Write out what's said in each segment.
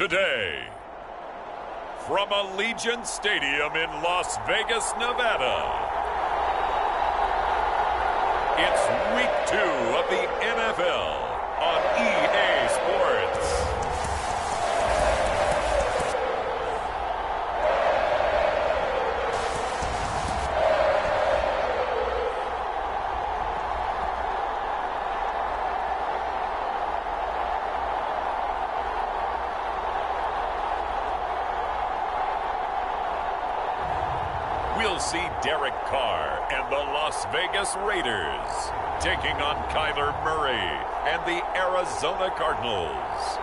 today. From Allegiant Stadium in Las Vegas, Nevada, it's Week 2 of the NFL on EA Sports. We'll see Derek Carr and the Las Vegas Raiders taking on Kyler Murray and the Arizona Cardinals.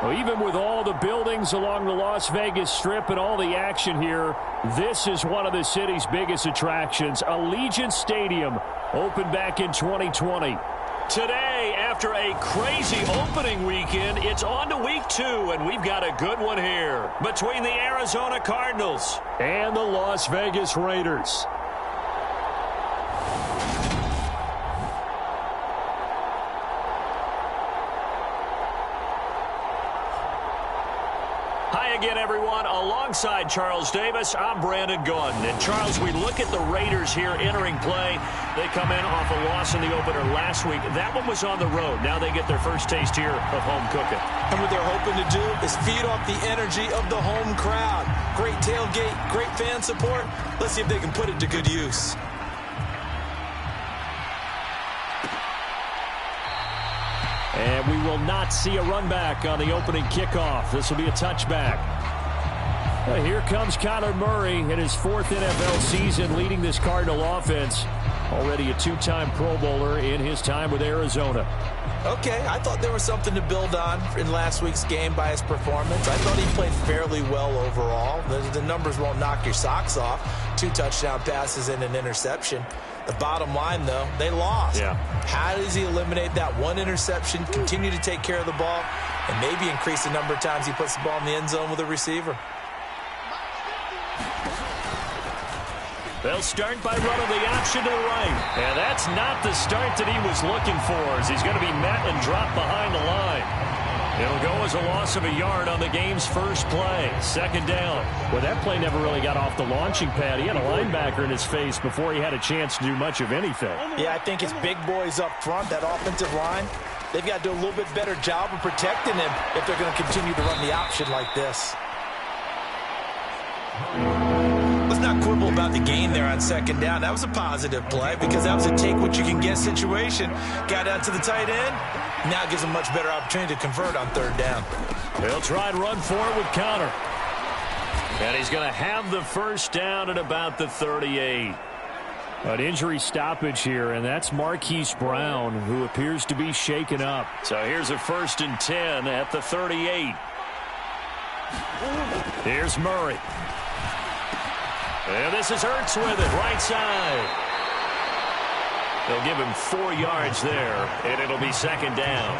Well, even with all the buildings along the Las Vegas Strip and all the action here, this is one of the city's biggest attractions. Allegiant Stadium opened back in 2020. Today, after a crazy opening weekend, it's on to Week 2, and we've got a good one here between the Arizona Cardinals and the Las Vegas Raiders. Hi again, everyone. Alongside Charles Davis, I'm Brandon Gaudin. And Charles, we look at the Raiders here entering play. They come in off a loss in the opener last week. That one was on the road. Now they get their first taste here of home cooking. And what they're hoping to do is feed off the energy of the home crowd. Great tailgate, great fan support. Let's see if they can put it to good use. And we will not see a run back on the opening kickoff. This will be a touchback. Well, here comes Kyler Murray in his 4th NFL season leading this Cardinal offense. Already a 2-time Pro Bowler in his time with Arizona. Okay, I thought there was something to build on in last week's game by his performance. I thought he played fairly well overall. The numbers won't knock your socks off. 2 touchdown passes and an interception. The bottom line, though, they lost. Yeah. How does he eliminate that one interception, continue to take care of the ball, and maybe increase the number of times he puts the ball in the end zone with a receiver? They'll start by running the option to the right. And that's not the start that he was looking for, as he's going to be met and dropped behind the line. It'll go as a loss of a yard on the game's first play. 2nd down. Well, that play never really got off the launching pad. He had a linebacker in his face before he had a chance to do much of anything. Yeah, I think it's big boys up front, that offensive line. They've got to do a little bit better job of protecting him if they're going to continue to run the option like this. Let's not quibble about the gain there on 2nd down. That was a positive play because that was a take-what-you-can-get situation. Got out to the tight end. Now it gives them much better opportunity to convert on 3rd down. They'll try and run for it with Conner. And he's going to have the first down at about the 38. An injury stoppage here, and that's Marquise Brown, who appears to be shaken up. So here's a 1st and 10 at the 38. Here's Murray. And this is Ertz with it, right side. They'll give him 4 yards there, and it'll be 2nd down.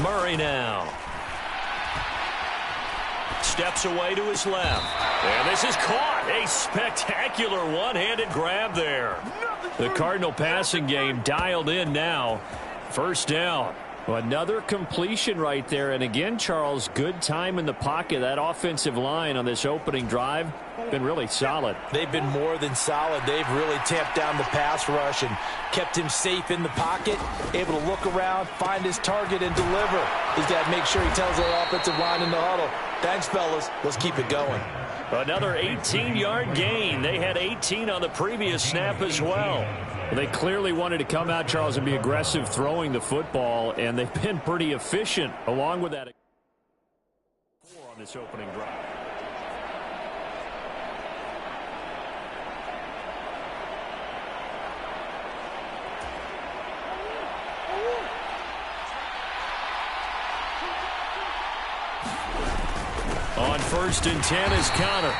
Murray now. Steps away to his left. And this is caught. A spectacular one-handed grab there. The Cardinal passing game dialed in now. 1st down. Well, another completion right there. And again, Charles, good time in the pocket. That offensive line on this opening drive been really solid. They've been more than solid. They've really tamped down the pass rush and kept him safe in the pocket, able to look around, find his target, and deliver. He's got to make sure he tells their offensive line in the huddle, thanks, fellas. Let's keep it going. Another 18-yard gain. They had 18 on the previous snap as well. They clearly wanted to come out, Charles, and be aggressive throwing the football, and they've been pretty efficient along with that on this opening drive. On 1st and 10 is Conner.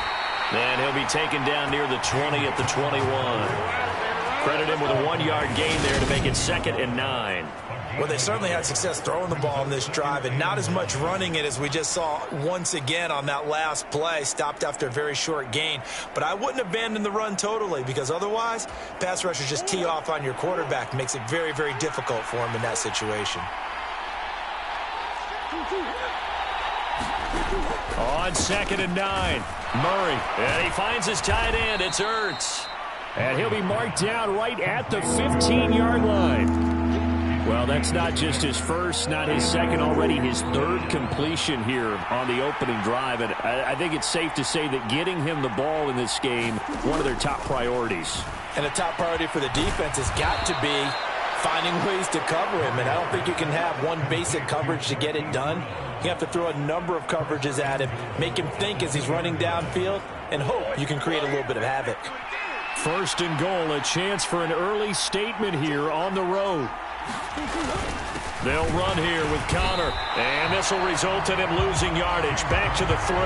And he'll be taken down near the 20 at the 21. Credit him with a 1-yard gain there to make it 2nd and 9. Well, they certainly had success throwing the ball in this drive and not as much running it as we just saw once again on that last play. Stopped after a very short gain. But I wouldn't abandon the run totally, because otherwise, pass rushers just tee off on your quarterback. Makes it very, very difficult for him in that situation. On 2nd and 9, Murray. And he finds his tight end. It's Ertz. And he'll be marked down right at the 15-yard line. Well, that's not just his first, not his second, already his 3rd completion here on the opening drive. And I think it's safe to say that getting him the ball in this game, one of their top priorities. And a top priority for the defense has got to be finding ways to cover him. And I don't think you can have one basic coverage to get it done. You have to throw a number of coverages at him, make him think as he's running downfield, and hope you can create a little bit of havoc. 1st and goal, a chance for an early statement here on the road. They'll run here with Connor, and this will result in him losing yardage back to the 3.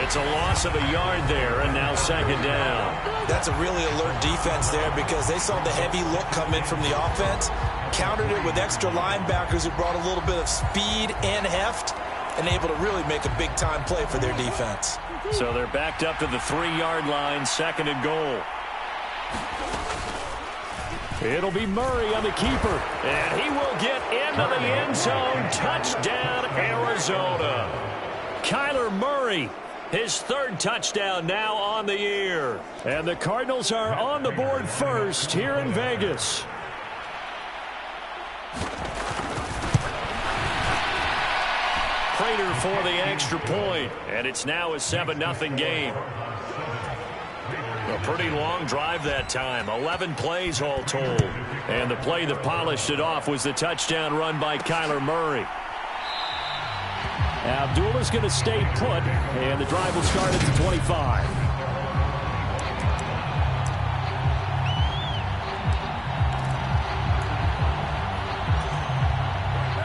It's a loss of a yard there, and now 2nd down. That's a really alert defense there, because they saw the heavy look come in from the offense, countered it with extra linebackers who brought a little bit of speed and heft, and able to really make a big-time play for their defense. So they're backed up to the 3-yard line, 2nd and goal. It'll be Murray on the keeper, and he will get into the end zone. Touchdown, Arizona. Kyler Murray, his 3rd touchdown now on the year. And the Cardinals are on the board first here in Vegas. Prater for the extra point, and it's now a 7-0 game. A pretty long drive that time, 11 plays all told. And the play that polished it off was the touchdown run by Kyler Murray. Abdullah's going to stay put, and the drive will start at the 25.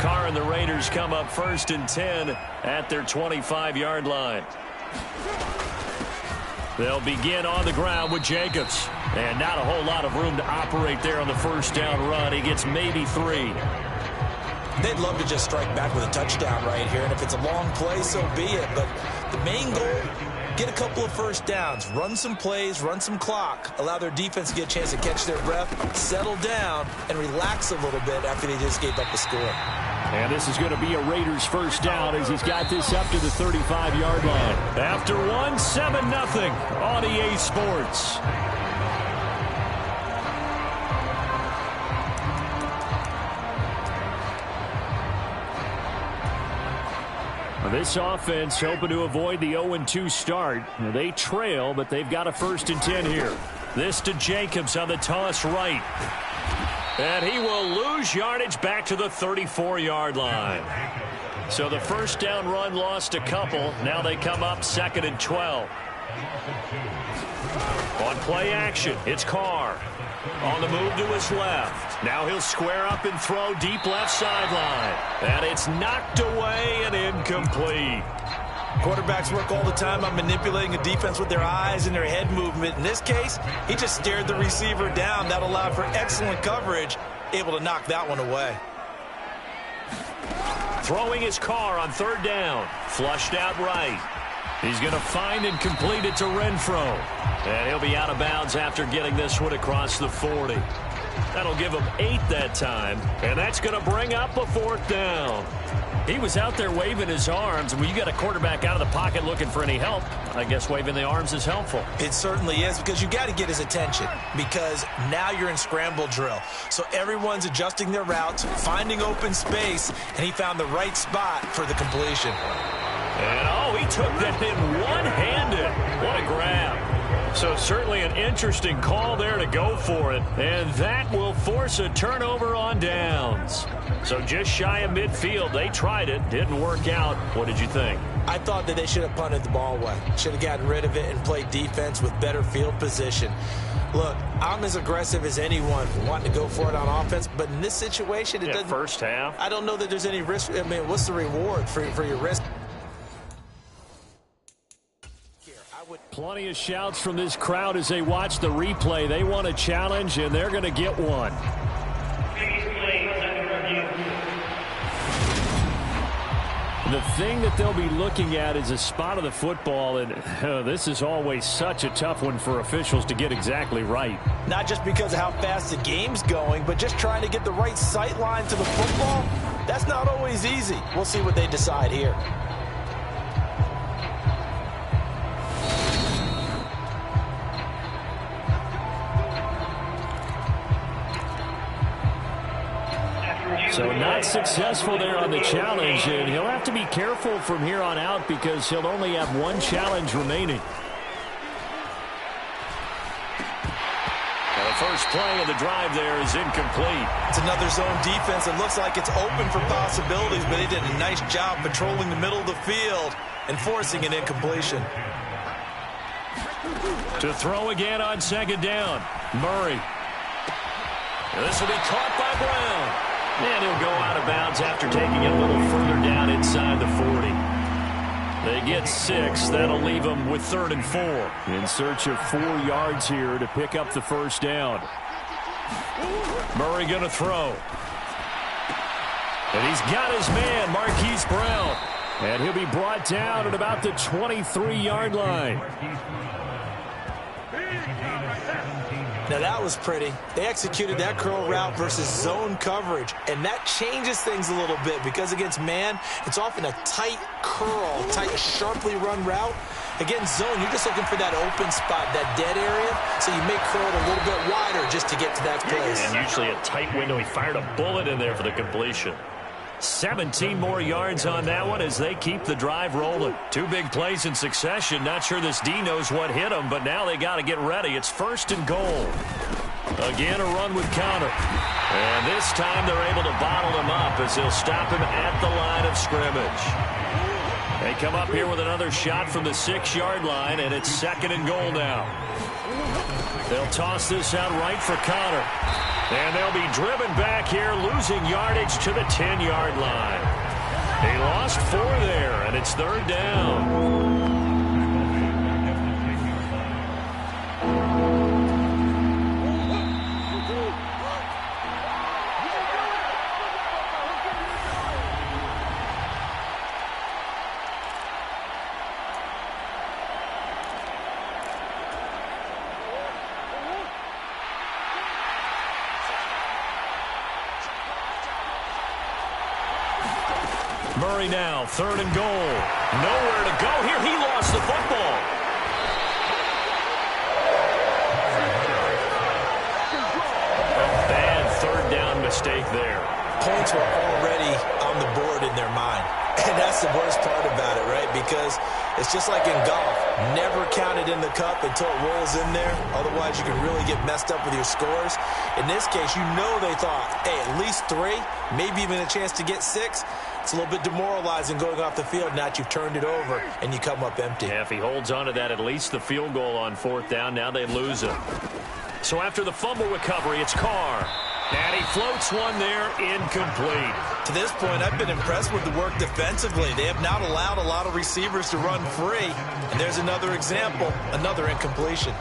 Carr and the Raiders come up 1st and 10 at their 25-yard line. They'll begin on the ground with Jacobs. And not a whole lot of room to operate there on the 1st down run. He gets maybe 3. They'd love to just strike back with a touchdown right here. And if it's a long play, so be it. But the main goal, get a couple of 1st downs. Run some plays, run some clock. Allow their defense to get a chance to catch their breath, settle down, and relax a little bit after they just gave up a score. And this is going to be a Raiders 1st down as he's got this up to the 35-yard line. After 7-0 on EA Sports. This offense hoping to avoid the 0-2 start. They trail, but they've got a 1st and 10 here. This to Jacobs on the toss right. And he will lose yardage back to the 34-yard line. So the 1st down run lost a couple. Now they come up 2nd and 12. On play action, it's Carr. On the move to his left. Now he'll square up and throw deep left sideline. And it's knocked away and incomplete. Quarterbacks work all the time on manipulating a defense with their eyes and their head movement. In this case, he just stared the receiver down. That allowed for excellent coverage, able to knock that one away. Throwing his Carr on 3rd down. Flushed out right. He's going to find and complete it to Renfro. And he'll be out of bounds after getting this one across the 40. That'll give him 8 that time. And that's going to bring up a 4th down. He was out there waving his arms. When you got a quarterback out of the pocket looking for any help, I guess waving the arms is helpful. It certainly is, because you got to get his attention, because now you're in scramble drill. So everyone's adjusting their routes, finding open space, and he found the right spot for the completion. And, he took that in one-handed. What a grab. So certainly an interesting call there to go for it. And that will force a turnover on downs. So just shy of midfield. They tried it. Didn't work out. What did you think? I thought that they should have punted the ball away. Should have gotten rid of it and played defense with better field position. Look, I'm as aggressive as anyone wanting to go for it on offense, but in this situation, it doesn't. First half. I don't know that there's any risk. I mean, what's the reward for your risk? Here, I would. Plenty of shouts from this crowd as they watch the replay. They want a challenge, and they're going to get one. The thing that they'll be looking at is a spot of the football, and this is always such a tough one for officials to get exactly right. Not just because of how fast the game's going, but just trying to get the right sight line to the football. That's not always easy. We'll see what they decide here. So not successful there on the challenge, and he'll have to be careful from here on out because he'll only have one challenge remaining. The first play of the drive there is incomplete. It's another zone defense. It looks like it's open for possibilities, but he did a nice job patrolling the middle of the field and forcing an incompletion. To throw again on second down, Murray. This will be caught by Brown. And he'll go out of bounds after taking it a little further down inside the 40. They get 6. That'll leave them with 3rd and 4. In search of 4 yards here to pick up the first down. Murray going to throw. And he's got his man, Marquise Brown. And he'll be brought down at about the 23-yard line. Now that was pretty. They executed that curl route versus zone coverage, and that changes things a little bit because against man, it's often a tight curl, tight, sharply run route. Against zone, you're just looking for that open spot, that dead area, so you may curl it a little bit wider just to get to that place. And usually a tight window. He fired a bullet in there for the completion. 17 more yards on that one as they keep the drive rolling. 2 big plays in succession. Not sure this D knows what hit them, but now they got to get ready. It's 1st and goal. Again, a run with Connor. And this time they're able to bottle him up as they'll stop him at the line of scrimmage. They come up here with another shot from the 6-yard line, and it's 2nd and goal now. They'll toss this out right for Connor. And they'll be driven back here, losing yardage to the 10-yard line. He lost 4 there, and it's 3rd down. Murray now, 3rd and goal. Nowhere to go here. He lost the football. A bad 3rd down mistake there. Points were already on the board in their mind. And that's the worst part about it, right? Because it's just like in golf. Never count it in the cup until it rolls in there. Otherwise, you can really get messed up with your scores. In this case, you know they thought, hey, at least 3, maybe even a chance to get 6. It's a little bit demoralizing going off the field. Now you've turned it over, and you come up empty. Yeah, if he holds on to that, at least the field goal on 4th down. Now they lose it. So after the fumble recovery, it's Carr. And he floats one there, incomplete. To this point, I've been impressed with the work defensively. They have not allowed a lot of receivers to run free. And there's another example, another incompletion.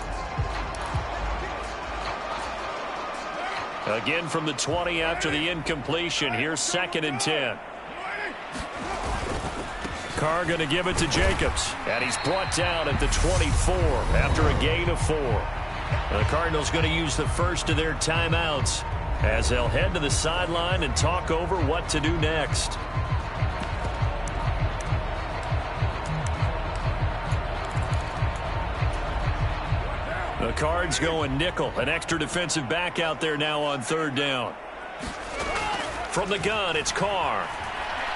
Again from the 20 after the incompletion. Here's 2nd and 10. Carr going to give it to Jacobs. And he's brought down at the 24 after a gain of 4. The Cardinals going to use the first of their timeouts as they'll head to the sideline and talk over what to do next. The Cards going nickel. An extra defensive back out there now on 3rd down. From the gun, it's Carr.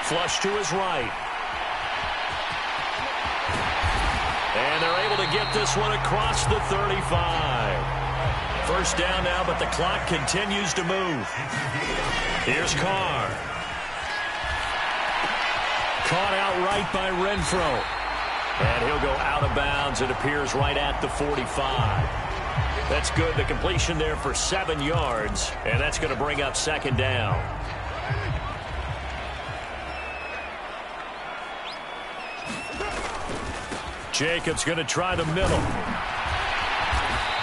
Flush to his right. And they're able to get this one across the 35. First down now, but the clock continues to move. Here's Carr. Caught outright by Renfro. And he'll go out of bounds. It appears right at the 45. That's good. The completion there for 7 yards. And that's going to bring up 2nd down. Jacobs going to try the middle.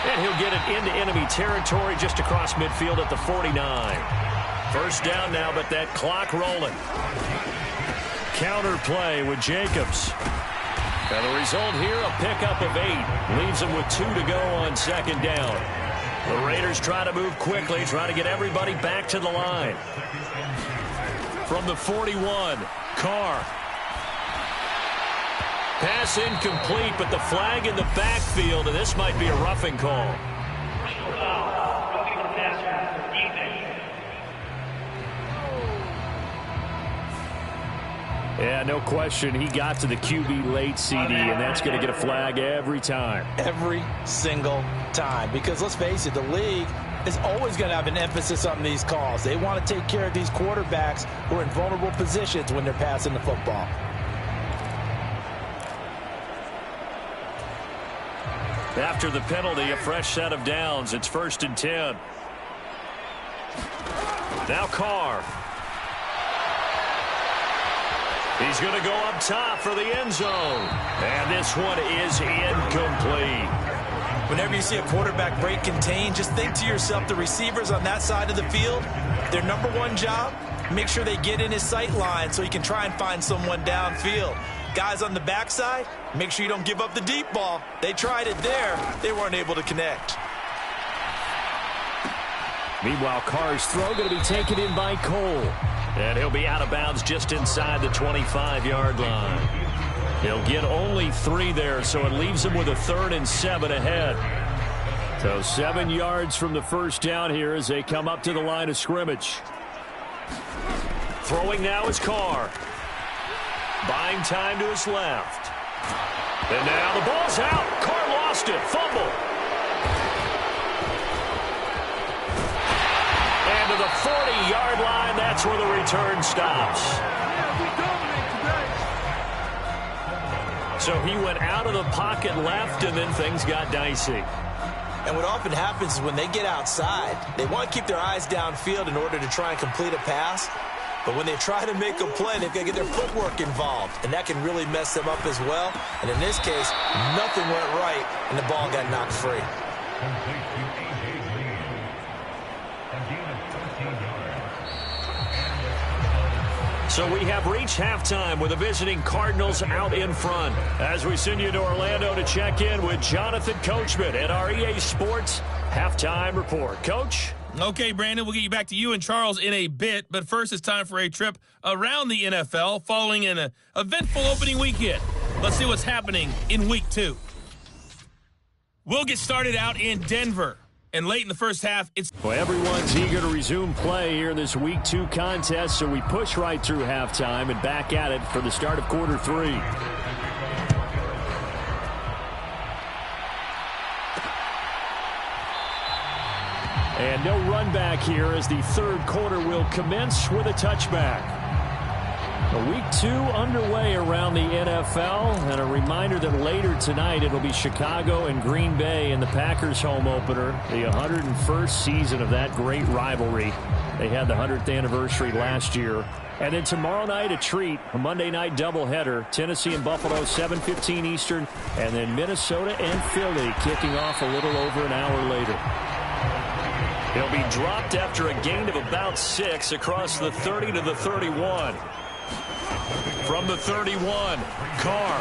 And he'll get it into enemy territory just across midfield at the 49. First down now, but that clock rolling. Counter play with Jacobs. And the result here, a pickup of 8. Leaves them with 2 to go on second down. The Raiders try to move quickly, try to get everybody back to the line. From the 41, Carr. Pass incomplete, but the flag in the backfield, and this might be a roughing call. Yeah, no question. He got to the QB late, CD, and that's going to get a flag every time. Every single time. Because let's face it, the league is always going to have an emphasis on these calls. They want to take care of these quarterbacks who are in vulnerable positions when they're passing the football. After the penalty, a fresh set of downs. It's 1st and 10. Now Carr. He's going to go up top for the end zone. And this one is incomplete. Whenever you see a quarterback break contain, just think to yourself, the receivers on that side of the field, their number one job, make sure they get in his sight line so he can try and find someone downfield. Guys on the backside, make sure you don't give up the deep ball. They tried it there. They weren't able to connect. Meanwhile, Carr's throw going to be taken in by Cole. And he'll be out of bounds just inside the 25-yard line. He'll get only 3 there, so it leaves him with a 3rd and 7 ahead. So 7 yards from the first down here as they come up to the line of scrimmage. Throwing now is Carr. Buying time to his left. And now the ball's out. Carr lost it. Fumble. And to the 40-yard line, that's where the return stops. So he went out of the pocket left, and then things got dicey. And what often happens is when they get outside, they want to keep their eyes downfield in order to try and complete a pass. But when they try to make a play, they've got to get their footwork involved, and that can really mess them up as well. And in this case, nothing went right, and the ball got knocked free. So we have reached halftime with the visiting Cardinals out in front. As we send you to Orlando to check in with Jonathan Coachman at our EA Sports Halftime Report. Coach? Okay, Brandon, we'll get you back to you and Charles in a bit. But first, it's time for a trip around the NFL following an eventful opening weekend. Let's see what's happening in Week 2. We'll get started out in Denver. And late in the first half, Well, everyone's eager to resume play here in this Week 2 contest, so we push right through halftime and back at it for the start of quarter 3. And no run back here as the third quarter will commence with a touchback. Week 2 underway around the NFL, and a reminder that later tonight it'll be Chicago and Green Bay in the Packers home opener, the 101st season of that great rivalry. They had the 100th anniversary last year. And then tomorrow night, a treat, a Monday night doubleheader, Tennessee and Buffalo, 7:15 Eastern, and then Minnesota and Philly kicking off a little over an hour later. He'll be dropped after a gain of about 6 across the 30 to the 31. From the 31, Carr.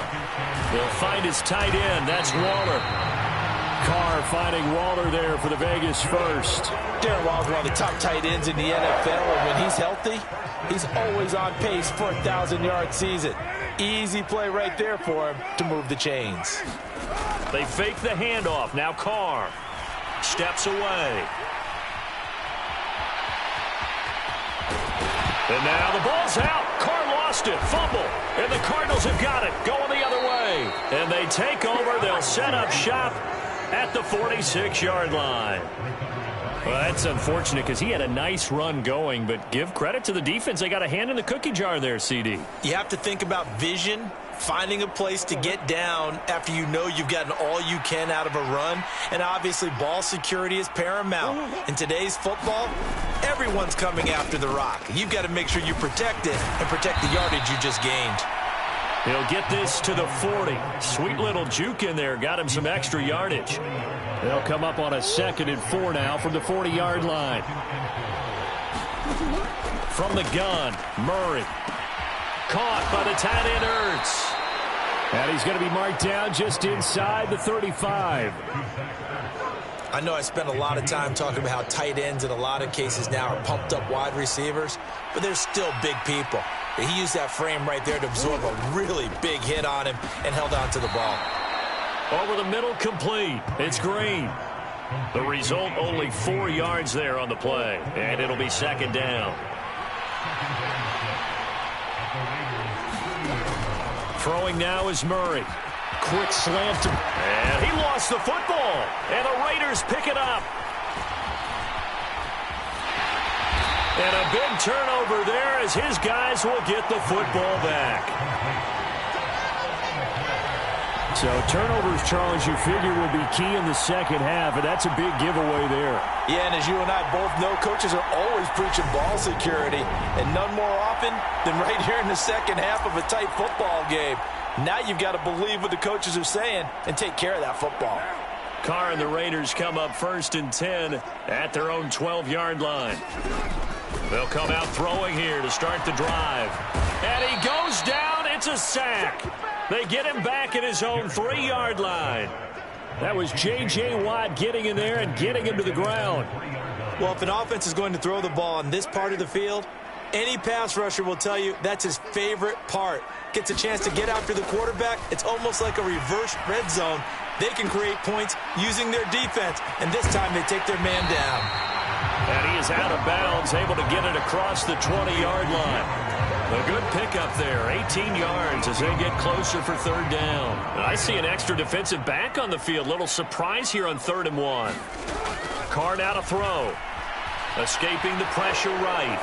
He'll find his tight end. That's Waller. Carr finding Waller there for the Vegas first. Darren Waller's one of the top tight ends in the NFL, and when he's healthy, he's always on pace for a 1,000-yard season. Easy play right there for him to move the chains. They fake the handoff. Now Carr steps away. And now the ball's out. Carr lost it. Fumble. And the Cardinals have got it. Going the other way. And they take over. They'll set up shop at the 46-yard line. Well, that's unfortunate because he had a nice run going, but give credit to the defense. They got a hand in the cookie jar there, CD. You have to think about vision, finding a place to get down after you know you've gotten all you can out of a run. And obviously ball security is paramount. In today's football, everyone's coming after the rock. You've got to make sure you protect it and protect the yardage you just gained. He'll get this to the 40. Sweet little juke in there. Got him some extra yardage. They'll come up on a 2nd and 4 now from the 40-yard line. From the gun, Murray. Caught by the tight end, Ertz. And he's going to be marked down just inside the 35. I know I spent a lot of time talking about how tight ends in a lot of cases now are pumped up wide receivers, but they're still big people. He used that frame right there to absorb a really big hit on him and held on to the ball. Over the middle, complete. It's Green. The result, only 4 yards there on the play, and it'll be 2nd down. Throwing now is Murray. Quick slant, and he lost the football, and the Raiders pick it up. And a big turnover there as his guys will get the football back. So turnovers, Charles, you figure will be key in the second half, and that's a big giveaway there. Yeah, and as you and I both know, coaches are always preaching ball security, and none more often than right here in the second half of a tight football game. Now you've got to believe what the coaches are saying and take care of that football. Carr and the Raiders come up 1st and 10 at their own 12-yard line. They'll come out throwing here to start the drive. And he goes down. It's a sack. They get him back at his own 3-yard line. That was J.J. Watt getting in there and getting him to the ground. Well, if an offense is going to throw the ball on this part of the field, any pass rusher will tell you that's his favorite part. Gets a chance to get after the quarterback. It's almost like a reverse red zone. They can create points using their defense, and this time they take their man down. And he is out of bounds, able to get it across the 20-yard line. A good pickup there, 18 yards as they get closer for 3rd down. And I see an extra defensive back on the field. Little surprise here on 3rd and 1. Carr now to throw. Escaping the pressure right.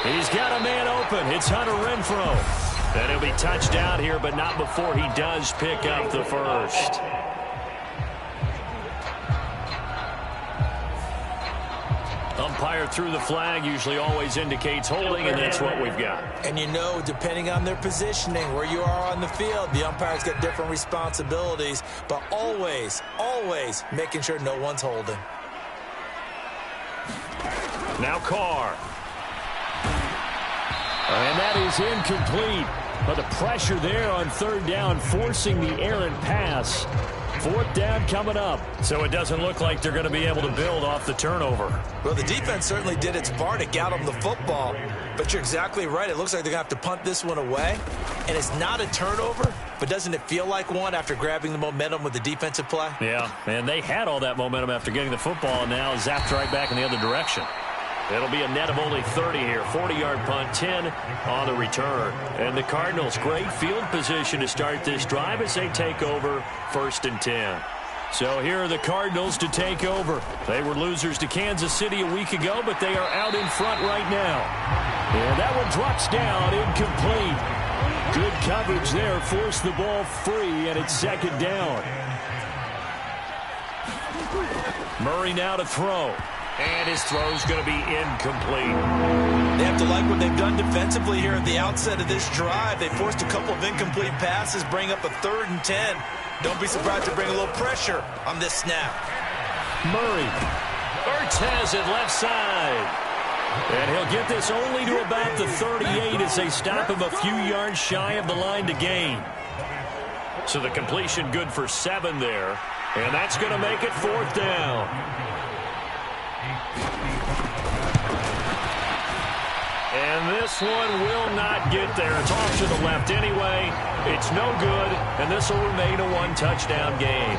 He's got a man open. It's Hunter Renfrow. And he'll be touched down here, but not before he does pick up the first. Umpire threw the flag, usually always indicates holding, and that's what we've got. And you know, depending on their positioning, where you are on the field, the umpires get different responsibilities, but always, always making sure no one's holding. Now Carr. And that is incomplete. But the pressure there on 3rd down, forcing the errant pass. 4th down coming up. So it doesn't look like they're going to be able to build off the turnover. Well, the defense certainly did its part to get them the football. But you're exactly right. It looks like they're going to have to punt this one away. And it's not a turnover, but doesn't it feel like one after grabbing the momentum with the defensive play? Yeah, and they had all that momentum after getting the football, and now zapped right back in the other direction. It'll be a net of only 30 here. 40-yard punt, 10 on the return. And the Cardinals, great field position to start this drive as they take over 1st and 10. So here are the Cardinals to take over. They were losers to Kansas City a week ago, but they are out in front right now. And that one drops down, incomplete. Good coverage there, forced the ball free, and it's 2nd down. Murray now to throw. And his throw's going to be incomplete. They have to like what they've done defensively here at the outset of this drive. They forced a couple of incomplete passes, bring up a 3rd and 10. Don't be surprised to bring a little pressure on this snap. Murray. Ertz has it left side. And he'll get this only to about the 38 as they stop him a few yards shy of the line to gain. So the completion good for 7 there. And that's going to make it 4th down. And this one will not get there. It's off to the left anyway. It's no good, and this will remain a 1-touchdown game.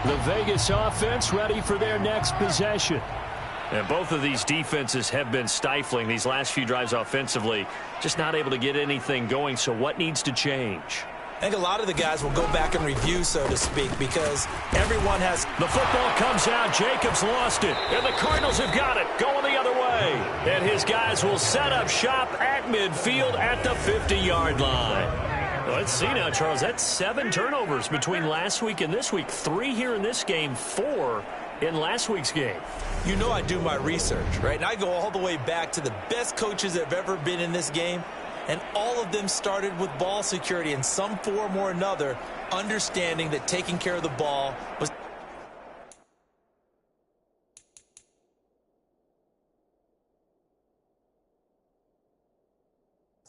The Vegas offense ready for their next possession. And both of these defenses have been stifling these last few drives offensively. Just not able to get anything going, so what needs to change? I think a lot of the guys will go back and review, so to speak, because everyone has... The football comes out. Jacobs lost it. And the Cardinals have got it. Going the other way. And his guys will set up shop at midfield at the 50-yard line. Let's see now, Charles. That's 7 turnovers between last week and this week. 3 here in this game, 4 in last week's game. You know I do my research, right? And I go all the way back to the best coaches that have ever been in this game, and all of them started with ball security in some form or another, understanding that taking care of the ball was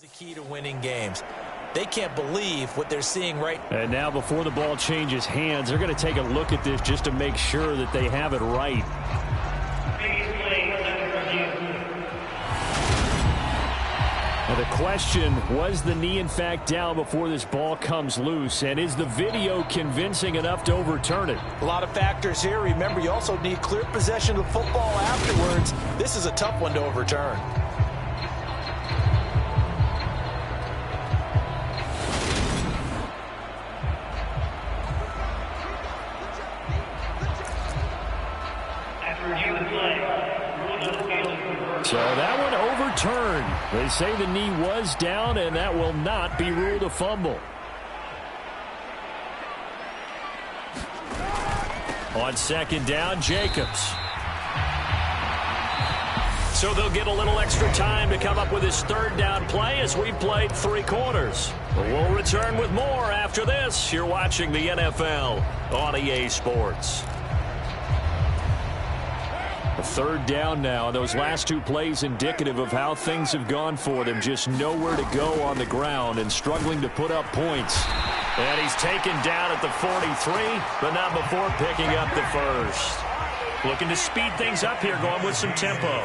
the key to winning games. They can't believe what they're seeing right now. And now before the ball changes hands, they're going to take a look at this just to make sure that they have it right. Now the question, was the knee in fact down before this ball comes loose? And is the video convincing enough to overturn it? A lot of factors here. Remember, you also need clear possession of the football afterwards. This is a tough one to overturn. So that one overturned. They say the knee was down, and that will not be ruled a fumble. On second down, Jacobs. So they'll get a little extra time to come up with his third down play as we played 3 quarters. We'll return with more after this. You're watching the NFL on EA Sports. A third down now. Those last 2 plays indicative of how things have gone for them. Just nowhere to go on the ground and struggling to put up points. And he's taken down at the 43, but not before picking up the first. Looking to speed things up here, going with some tempo.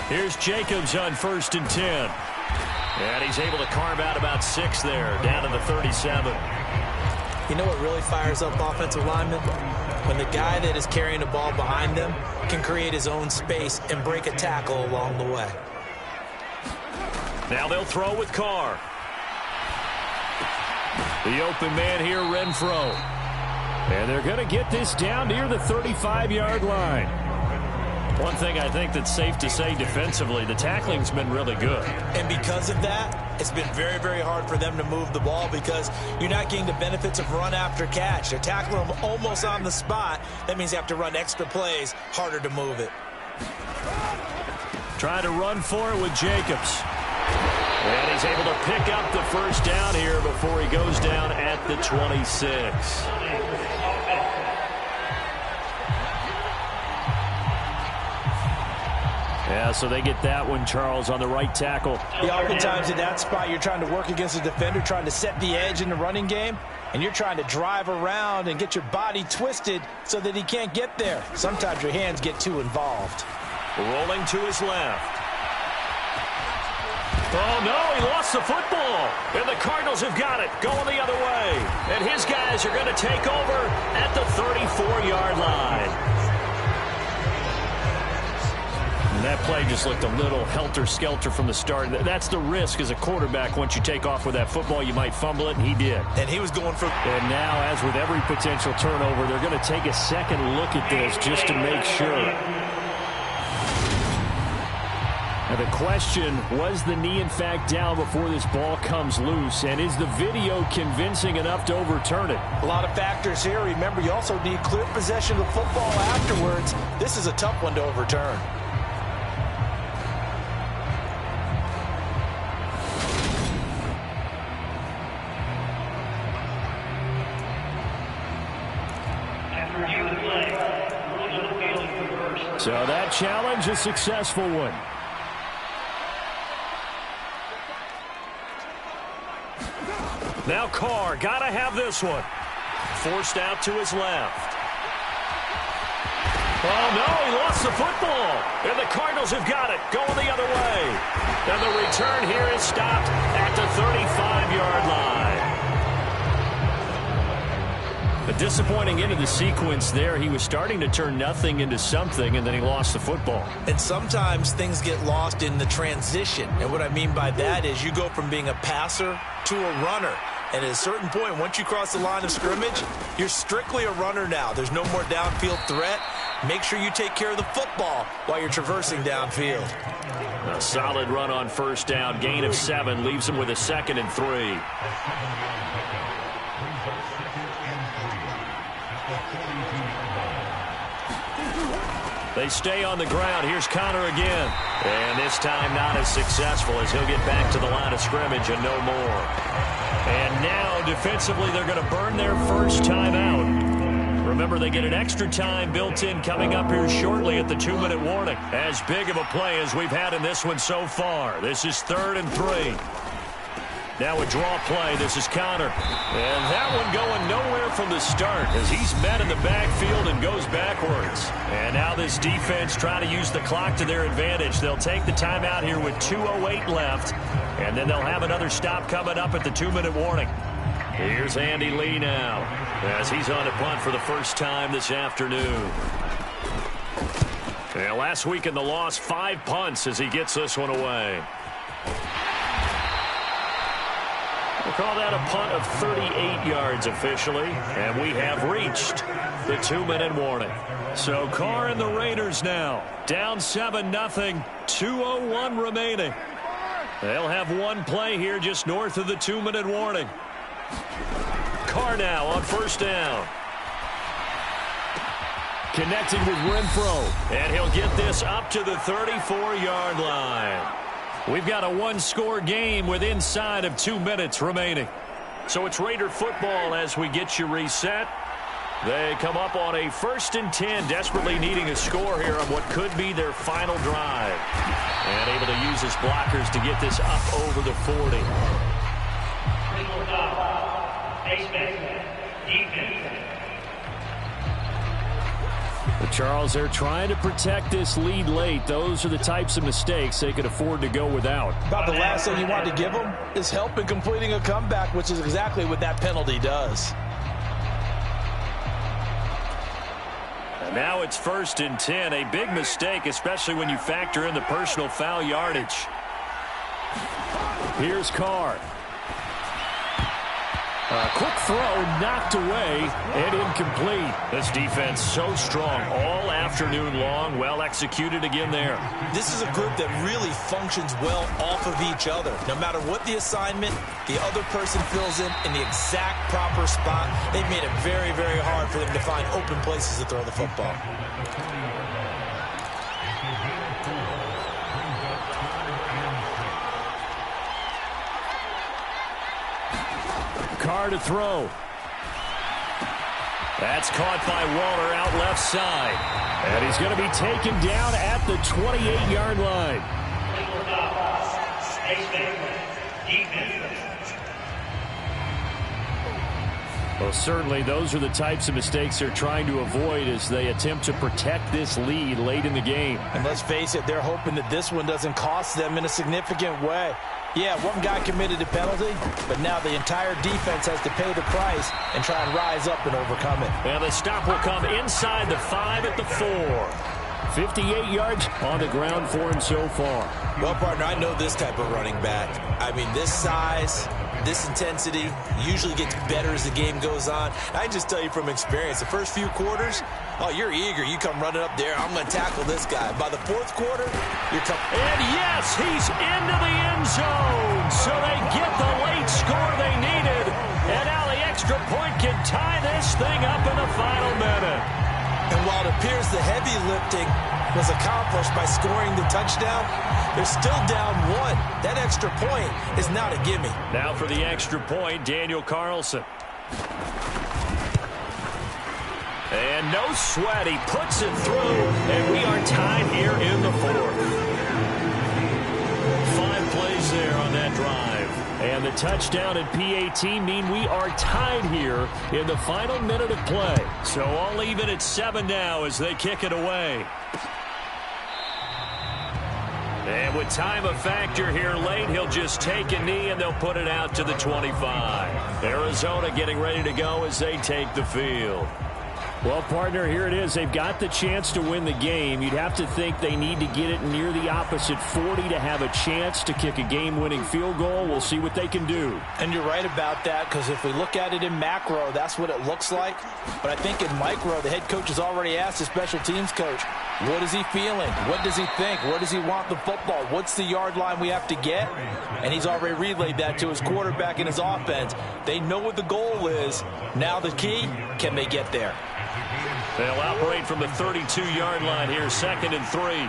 Here's Jacobs on 1st and 10. And he's able to carve out about 6 there, down to the 37. You know what really fires up offensive linemen? When the guy that is carrying the ball behind them can create his own space and break a tackle along the way. Now they'll throw with Carr. The open man here, Renfro. And they're going to get this down near the 35-yard line. One thing I think that's safe to say defensively, the tackling's been really good. And because of that, it's been very, very hard for them to move the ball because you're not getting the benefits of run after catch. They're tackling them almost on the spot. That means they have to run extra plays, harder to move it. Trying to run for it with Jacobs. And he's able to pick up the first down here before he goes down at the 26. Yeah, so they get that one, Charles, on the right tackle. Yeah, oftentimes in that spot, you're trying to work against a defender, trying to set the edge in the running game, and you're trying to drive around and get your body twisted so that he can't get there. Sometimes your hands get too involved. Rolling to his left. Oh, no, he lost the football. And the Cardinals have got it, going the other way. And his guys are going to take over at the 34-yard line. And that play just looked a little helter-skelter from the start. That's the risk as a quarterback. Once you take off with that football, you might fumble it, and he did. And he was going for... And now, as with every potential turnover, they're going to take a second look at this just to make sure. Now the question, was the knee in fact down before this ball comes loose? And is the video convincing enough to overturn it? A lot of factors here. Remember, you also need clear possession of the football afterwards. This is a tough one to overturn. So that challenge, a successful one. Now Carr, gotta have this one. Forced out to his left. Oh, no, he lost the football. And the Cardinals have got it, going the other way. And the return here is stopped at the 35-yard line. A disappointing end of the sequence there. He was starting to turn nothing into something, and then he lost the football. And sometimes things get lost in the transition. And what I mean by that is you go from being a passer to a runner. And at a certain point, once you cross the line of scrimmage, you're strictly a runner now. There's no more downfield threat. Make sure you take care of the football while you're traversing downfield. A solid run on first down. Gain of 7 leaves him with a 2nd and 3. They stay on the ground. Here's Connor again. And this time not as successful as he'll get back to the line of scrimmage and no more. And now defensively they're going to burn their first time out. Remember, they get an extra time built in coming up here shortly at the 2-minute warning. As big of a play as we've had in this one so far. This is 3rd and 3. Now a draw play. This is Connor. And that one going nowhere from the start as he's met in the backfield and goes backwards. And now this defense trying to use the clock to their advantage. They'll take the timeout here with 2:08 left. And then they'll have another stop coming up at the 2-minute warning. Here's Andy Lee now as he's on to punt for the first time this afternoon. And last week in the loss, 5 punts as he gets this one away. We'll call that a punt of 38 yards officially, and we have reached the 2-minute warning. So Carr and the Raiders now down 7-0, 2:01 remaining. They'll have one play here just north of the 2-minute warning. Carr now on first down. Connected with Renfro, and he'll get this up to the 34-yard line. We've got a one-score game with inside of 2 minutes remaining. So it's Raider football as we get you reset. They come up on a 1st and 10, desperately needing a score here on what could be their final drive. And able to use his blockers to get this up over the 40. Charles, they're trying to protect this lead late. Those are the types of mistakes they could afford to go without. About the last thing you want to give them is help in completing a comeback, which is exactly what that penalty does. And now it's 1st and 10. A big mistake, especially when you factor in the personal foul yardage. Here's Carr. A quick throw knocked away and incomplete. This defense so strong all afternoon long. Well executed again there. This is a group that really functions well off of each other. No matter what the assignment, the other person fills in the exact proper spot. They've made it very, very hard for them to find open places to throw the football. Carr to throw. That's caught by Waller out left side. And he's going to be taken down at the 28-yard line. Well, certainly those are the types of mistakes they're trying to avoid as they attempt to protect this lead late in the game. And let's face it, they're hoping that this one doesn't cost them in a significant way. Yeah, one guy committed a penalty, but now the entire defense has to pay the price and try and rise up and overcome it. And the stop will come inside the 5 at the 4. 58 yards on the ground for him so far. Well, partner, I know this type of running back. I mean, this size, this intensity usually gets better as the game goes on. I can just tell you from experience, the first few quarters, oh, you're eager. You come running up there. I'm going to tackle this guy. By the 4th quarter, you're tough. And yes, he's into the end zone. So they get the late score they needed. And now the extra point can tie this thing up in the final minute. And while it appears the heavy lifting was accomplished by scoring the touchdown, they're still down 1. That extra point is not a gimme. Now for the extra point, Daniel Carlson. And no sweat, he puts it through, and we are tied here in the 4th. 5 plays there on that drive. And the touchdown and PAT mean we are tied here in the final minute of play. So all even at 7 now as they kick it away. And with time a factor here late, he'll just take a knee and they'll put it out to the 25. Arizona getting ready to go as they take the field. Well, partner, here it is. They've got the chance to win the game. You'd have to think they need to get it near the opposite 40 to have a chance to kick a game-winning field goal. We'll see what they can do. And you're right about that, because if we look at it in macro, that's what it looks like. But I think in micro, the head coach has already asked the special teams coach, what is he feeling? What does he think? Where does he want the football? What's the yard line we have to get? And he's already relayed that to his quarterback and his offense. They know what the goal is. Now the key, can they get there? They'll operate from the 32-yard line here, 2nd and 3.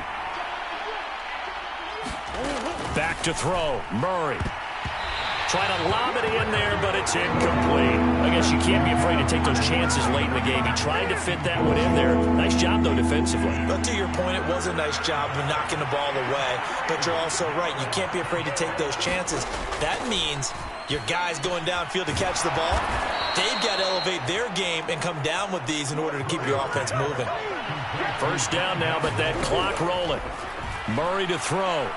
Back to throw. Murray. Trying to lob it in there, but it's incomplete. I guess you can't be afraid to take those chances late in the game. He tried to fit that one in there. Nice job, though, defensively. But to your point, it was a nice job of knocking the ball away. But you're also right. You can't be afraid to take those chances. That means your guys going downfield to catch the ball, they've got to elevate their game and come down with these in order to keep your offense moving. First down now, but that clock rolling. Murray to throw.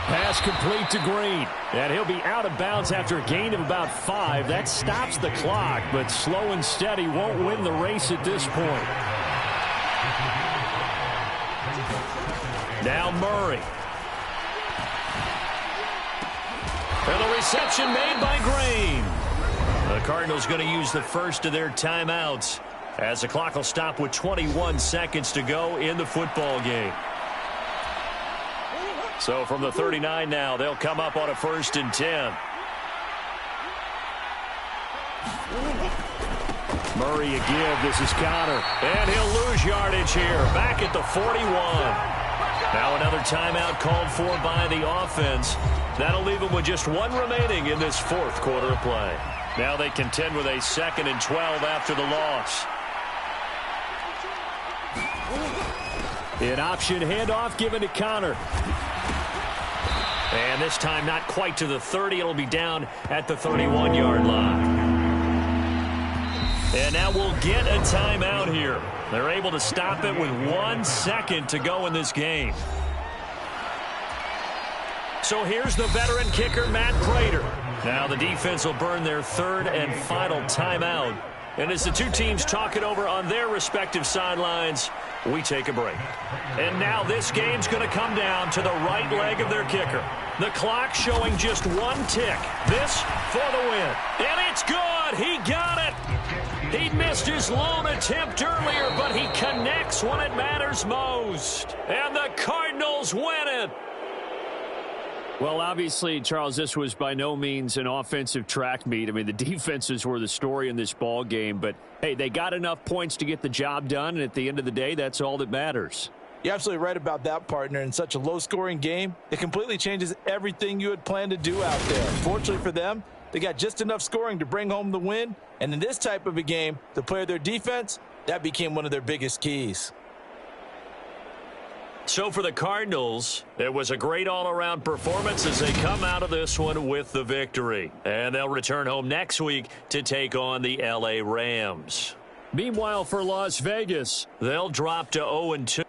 Pass complete to Green. And he'll be out of bounds after a gain of about 5. That stops the clock, but slow and steady won't win the race at this point. Now Murray. And the reception made by Green. The Cardinals going to use the first of their timeouts as the clock will stop with 21 seconds to go in the football game. So from the 39 now, they'll come up on a 1st and 10. Murray a give. This is Connor. And he'll lose yardage here. Back at the 41. Now another timeout called for by the offense. That'll leave them with just 1 remaining in this 4th quarter of play. Now they contend with a 2nd and 12 after the loss. An option handoff given to Connor. And this time not quite to the 30. It'll be down at the 31-yard line. And now we'll get a timeout here. They're able to stop it with 1 second to go in this game. So here's the veteran kicker, Matt Prater. Now the defense will burn their 3rd and final timeout. And as the two teams talk it over on their respective sidelines, we take a break. And now this game's going to come down to the right leg of their kicker. The clock showing just 1 tick. This for the win. And it's good. He got it. He missed his lone attempt earlier, but he connects when it matters most. And the Cardinals win it. Well, obviously, Charles, this was by no means an offensive track meet. I mean, the defenses were the story in this ball game. But, hey, they got enough points to get the job done, and at the end of the day, that's all that matters. You're absolutely right about that, partner. In such a low-scoring game, it completely changes everything you had planned to do out there. Fortunately for them, they got just enough scoring to bring home the win. And in this type of a game, to play their defense, that became one of their biggest keys. So for the Cardinals, it was a great all-around performance as they come out of this one with the victory. And they'll return home next week to take on the LA Rams. Meanwhile, for Las Vegas, they'll drop to 0-2.